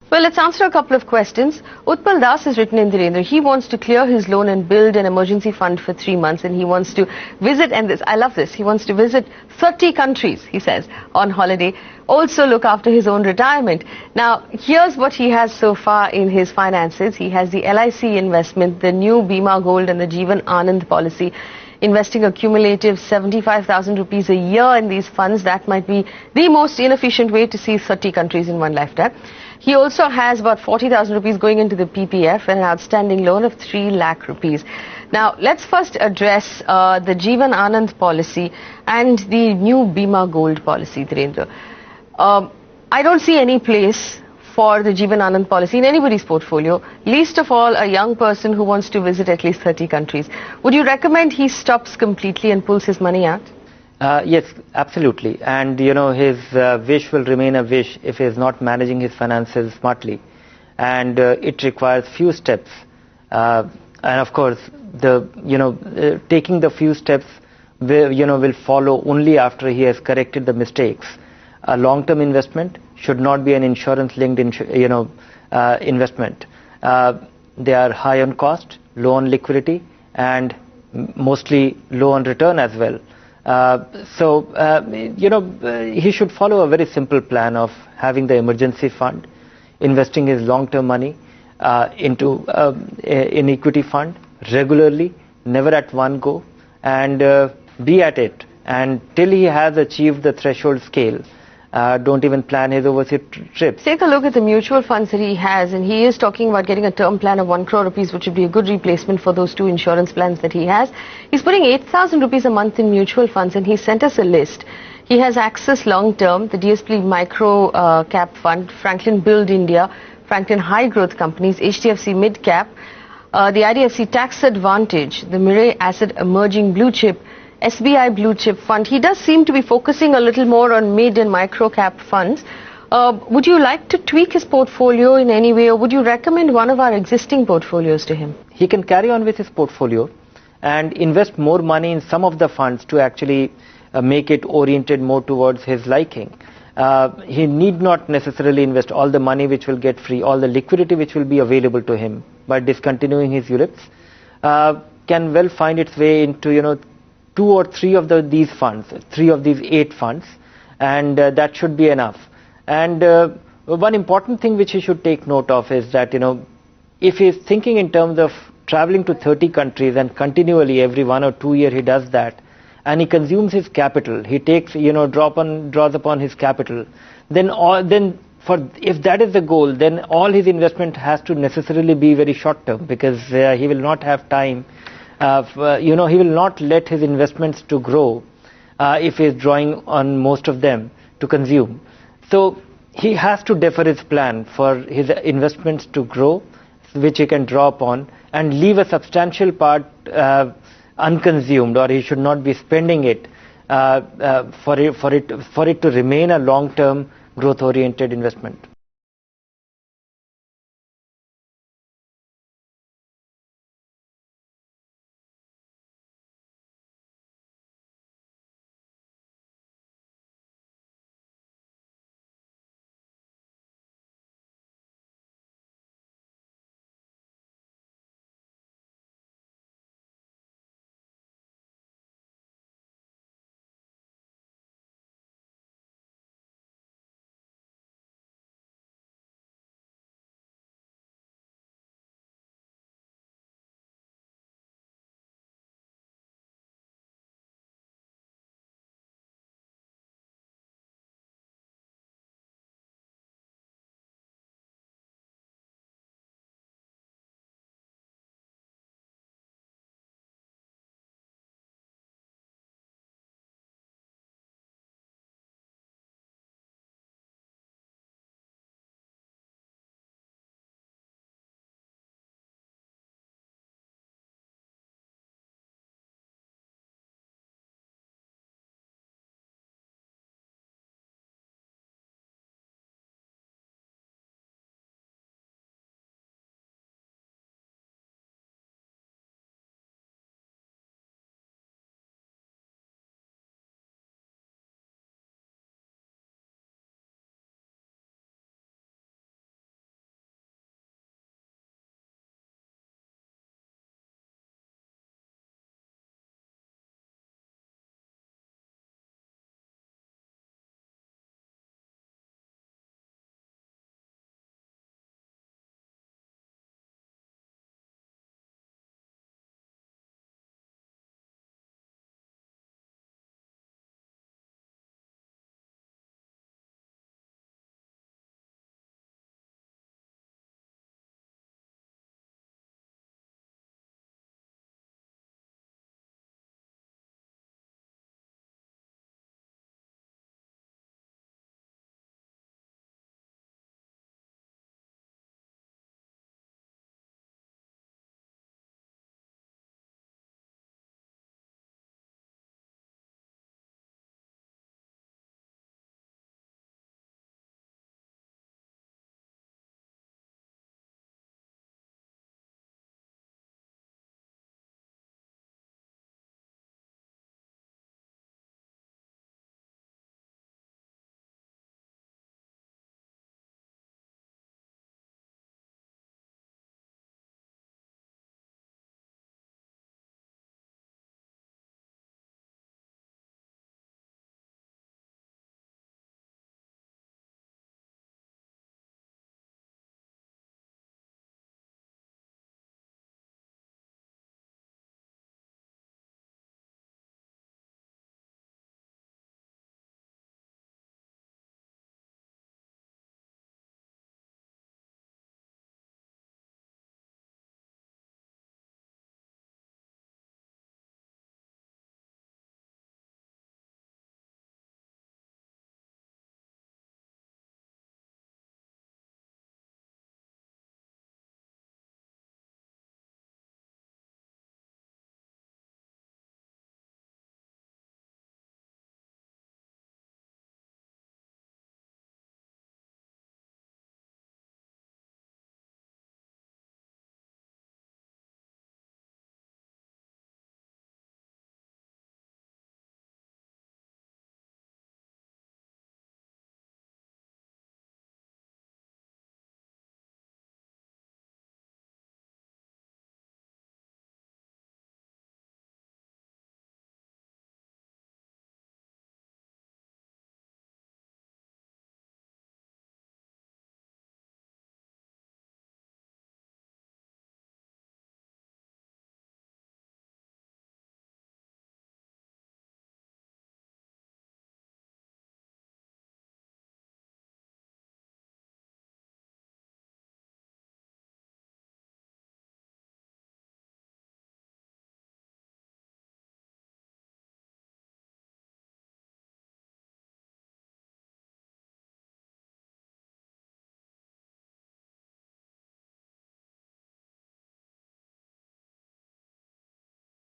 Well, let's answer a couple of questions. Utpal Das has written in Dhirendra. He wants to clear his loan and build an emergency fund for 3 months, and he wants to visit, and this, I love this, he wants to visit 30 countries, he says, on holiday. Also look after his own retirement. Now, here's what he has so far in his finances. He has the LIC investment, the new Bima Gold and the Jeevan Anand policy, investing a cumulative 75,000 rupees a year in these funds. That might be the most inefficient way to see 30 countries in one lifetime. He also has about 40,000 rupees going into the PPF and an outstanding loan of 3 lakh rupees. Now, let's first address the Jeevan Anand policy and the new Bima Gold policy, Dhirendra. I don't see any place for the Jeevan Anand policy in anybody's portfolio, least of all a young person who wants to visit at least 30 countries. Would you recommend he stops completely and pulls his money out? Yes, absolutely. And, you know, his wish will remain a wish if he is not managing his finances smartly. And it requires few steps. And, of course, taking the few steps will follow only after he has corrected the mistakes. A long-term investment should not be an insurance-linked investment. They are high on cost, low on liquidity, and mostly low on return as well. He should follow a very simple plan of having the emergency fund, investing his long-term money into an equity fund regularly, never at one go, and be at it. And till he has achieved the threshold scale, don't even plan his overseas trips. Take a look at the mutual funds that he has, and he is talking about getting a term plan of 1 crore rupees, which would be a good replacement for those 2 insurance plans that he has. He's putting 8,000 rupees a month in mutual funds, and he sent us a list. He has Axis Long Term, the DSP Micro Cap Fund, Franklin Build India, Franklin High Growth Companies, HDFC Mid Cap, the IDFC Tax Advantage, the Mirae Asset Emerging Blue Chip, SBI Blue Chip Fund. He does seem to be focusing a little more on mid and micro cap funds. Would you like to tweak his portfolio in any way, or would you recommend one of our existing portfolios to him? He can carry on with his portfolio and invest more money in some of the funds to actually make it oriented more towards his liking. He need not necessarily invest all the money which will get free, all the liquidity which will be available to him by discontinuing his ULIPs, can well find its way into, 2 or 3 of these funds, 3 of these 8 funds, and that should be enough. And one important thing which he should take note of is that, if he is thinking in terms of traveling to 30 countries and continually every 1 or 2 years he does that, and he consumes his capital, he takes, draws upon his capital, if that is the goal, then all his investment has to necessarily be very short term, because he will not have time. He will not let his investments to grow if he is drawing on most of them to consume. So he has to defer his plan for his investments to grow, which he can draw upon, and leave a substantial part unconsumed, or he should not be spending it for it to remain a long-term growth-oriented investment.